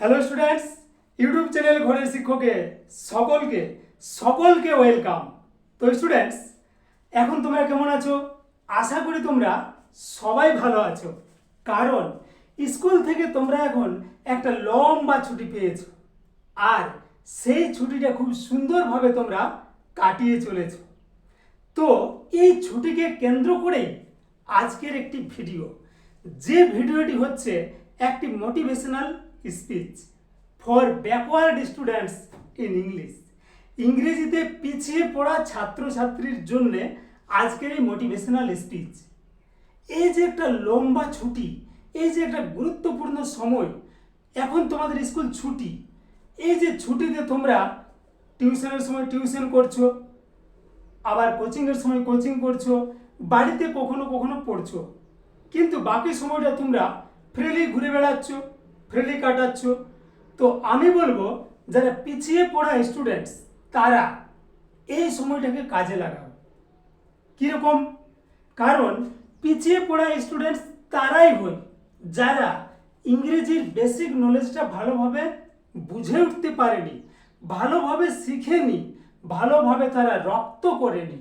Hello students, YouTube channel ঘরের শিক্ষকে সকলকে সকলকে ওয়েলকাম। তো স্টুডেন্টস, এখন তোমরা কেমন আছো? আশা করি তোমরা সবাই ভালো আছো, কারণ স্কুল থেকে তোমরা এখন একটা লম্বা ছুটি পেয়েছো আর সেই ছুটিটা খুব সুন্দরভাবে তোমরা কাটিয়ে চলেছো। তো এই ছুটিকে কেন্দ্র করেই আজকের একটি ভিডিও, যে ভিডিওটি হচ্ছে একটি motivational speech for backward students in English. ইংরেজিতে পিছিয়ে পড়া ছাত্রছাত্রীর জন্য আজকের এই মোটিভেশনাল স্পিচ। এই যে একটা লম্বা ছুটি, এই যে একটা গুরুত্বপূর্ণ সময়, এখন তোমাদের স্কুল ছুটি, এই যে ছুটিতে তোমরা টিউশনের সময় টিউশন করছো, আবার কোচিংয়ের সময় কোচিং করছো, বাড়িতে কখনো কখনো পড়ছো, কিন্তু বাকি সময়টা তোমরা ফ্রিলি ঘুরে বেড়াচ্ছ, ফ্রিলি কাটাচ্ছ। তো আমি বলবো, যারা পিছিয়ে পড়া স্টুডেন্টস তারা এই সময়টাকে কাজে লাগাও। কীরকম? কারণ পিছিয়ে পড়া স্টুডেন্টস তারাই হয় যারা ইংরেজির বেসিক নলেজটা ভালোভাবে বুঝে উঠতে পারেনি, ভালোভাবে শিখেনি, ভালোভাবে তারা রপ্ত করেনি,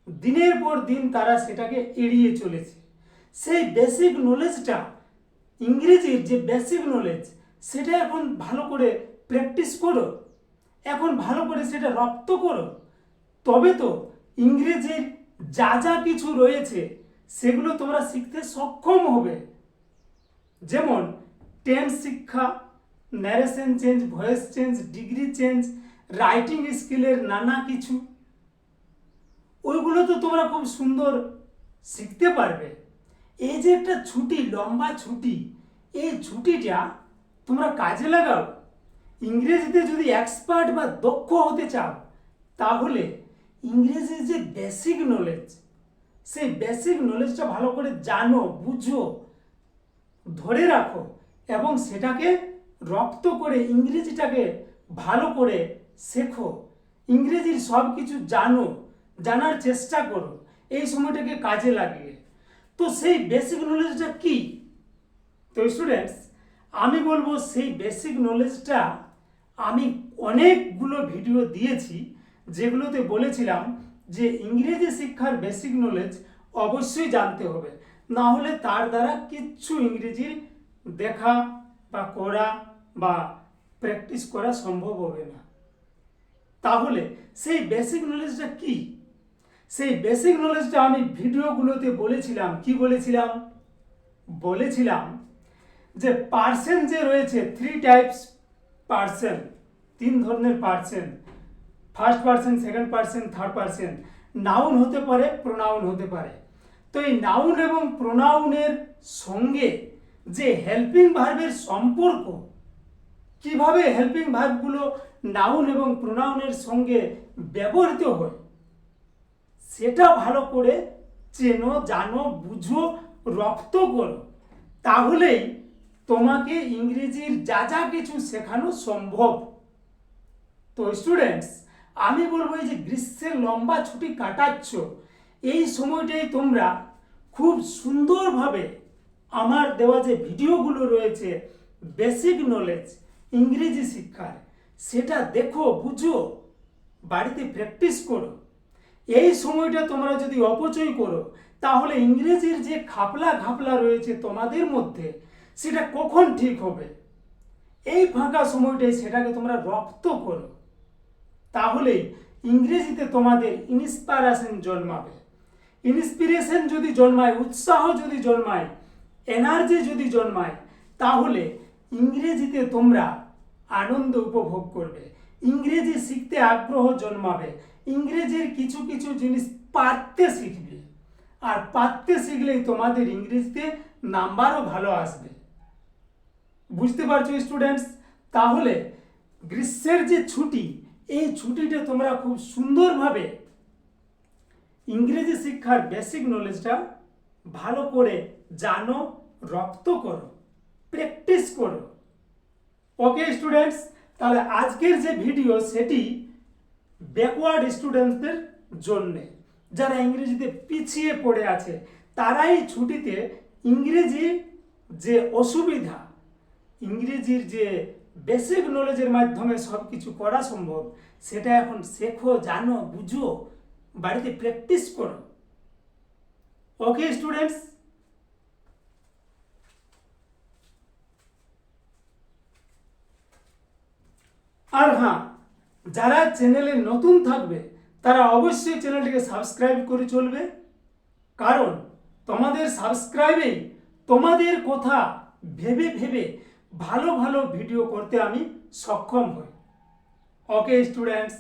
দিনের পর দিন তারা সেটাকে এড়িয়ে চলেছে। সেই বেসিক নলেজটা, ইংরেজির যে বেসিক নলেজ, সেটা এখন ভালো করে প্র্যাকটিস করো, এখন ভালো করে সেটা রপ্ত করো, তবে তো ইংরেজির যা যা কিছু রয়েছে সেগুলো তোমরা শিখতে সক্ষম হবে। যেমন টেন্স শিক্ষা, narration change, voice change, degree change, writing স্কিলের নানা কিছু, ওইগুলো তো তোমরা খুব সুন্দর শিখতে পারবে। এই যে একটা ছুটি, লম্বা ছুটি, এই ছুটিটা তোমরা কাজে লাগাও। ইংরেজিতে যদি এক্সপার্ট বা দক্ষ হতে চাও, তাহলে ইংরেজির যে বেসিক নলেজ, সেই বেসিক নলেজটা ভালো করে জানো, বুঝো, ধরে রাখো এবং সেটাকে রপ্ত করে ইংরেজিটাকে ভালো করে শেখো। ইংরেজির সব কিছু জানো, জানার চেষ্টা করো, এই সময়টাকে কাজে লাগিয়ে। তো সেই বেসিক নলেজটা কি? তো স্টুডেন্টস, আমি বলবো সেই বেসিক নলেজটা আমি অনেকগুলো ভিডিও দিয়েছি, যেগুলোতে বলেছিলাম যে ইংরেজি শিক্ষার বেসিক নলেজ অবশ্যই জানতে হবে, না হলে তার দ্বারা কিচ্ছু ইংরেজি দেখা বা করা বা প্র্যাকটিস করা সম্ভব হবে না। তাহলে সেই বেসিক নলেজটা কি? সেই বেসিক নলেজটা আমি ভিডিওগুলোতে বলেছিলাম। কি বলেছিলাম? বলেছিলাম যে পার্সন যে রয়েছে, 3 টাইপস পার্সন, 3 ধরনের person, first person, second person, third person. Noun হতে পারে, প্রোনাউন হতে পারে। তো এই নাউন এবং প্রোনাউনের সঙ্গে যে হেল্পিং ভার্বের সম্পর্ক, কিভাবে হেল্পিং ভার্বগুলো নাউন এবং প্রোনাউনের সঙ্গে ব্যবহৃত হয়, সেটা ভালো করে চেনো, জানো, বুঝো, রপ্ত করো, তাহলেই তোমাকে ইংরেজির যা যা কিছু শেখানো সম্ভব। তো স্টুডেন্টস, আমি বলবো এই যে গ্রীষ্মের লম্বা ছুটি কাটাচ্ছ, এই সময়টাই তোমরা খুব সুন্দরভাবে আমার দেওয়া যে ভিডিওগুলো রয়েছে বেসিক নলেজ ইংরেজি শিক্ষার, সেটা দেখো, বুঝো, বাড়িতে প্র্যাকটিস করো। এই সময়টা তোমরা যদি অপচয় করো, তাহলে ইংরেজির যে খাপলা ঘাপলা রয়েছে তোমাদের মধ্যে, সেটা কখন ঠিক হবে? এই ফাঁকা সময়টাই সেটাকে তোমরা রপ্ত করো, তাহলেই ইংরেজিতে তোমাদের ইন্সপিরেশন জন্মাবে। ইন্সপিরেশন যদি জন্মায়, উৎসাহ যদি জন্মায়, এনার্জি যদি জন্মায়, তাহলে ইংরেজিতে তোমরা আনন্দ উপভোগ করবে, ইংরেজি শিখতে আগ্রহ জন্মাবে, ইংরেজির কিছু কিছু জিনিস পারতে শিখবে, আর পারতে শিখলেই তোমাদের ইংরেজিতে নাম্বারও ভালো আসবে। বুঝতে পারছো স্টুডেন্টস? তাহলে গ্রীষ্মের যে ছুটি, এই ছুটিটা তোমরা খুব সুন্দরভাবে ইংরেজি শিক্ষার বেসিক নলেজটা ভালো করে জানো, রপ্ত করো, প্র্যাকটিস করো। ওকে স্টুডেন্টস, তাহলে আজকের যে ভিডিও সেটি ব্যাকওয়ার্ড স্টুডেন্টসদের জন্যে, যারা ইংরেজিতে পিছিয়ে পড়ে আছে, তারাই ছুটিতে ইংরেজি যে অসুবিধা, ইংরেজির যে বেসিক নলেজের মাধ্যমে সব কিছু করা সম্ভব, সেটা এখন শেখো, জানো, বুঝো, বাড়িতে প্র্যাকটিস করো। ওকে স্টুডেন্টস, আর হ্যাঁ, যারা চ্যানেলে নতুন থাকবে তারা অবশ্যই চ্যানেলটিকে সাবস্ক্রাইব করে চলবে, কারণ তোমাদের সাবস্ক্রাইবেই তোমাদের কথা ভেবে ভেবে ভালো ভালো ভিডিও করতে আমি সক্ষম হই। Okay students.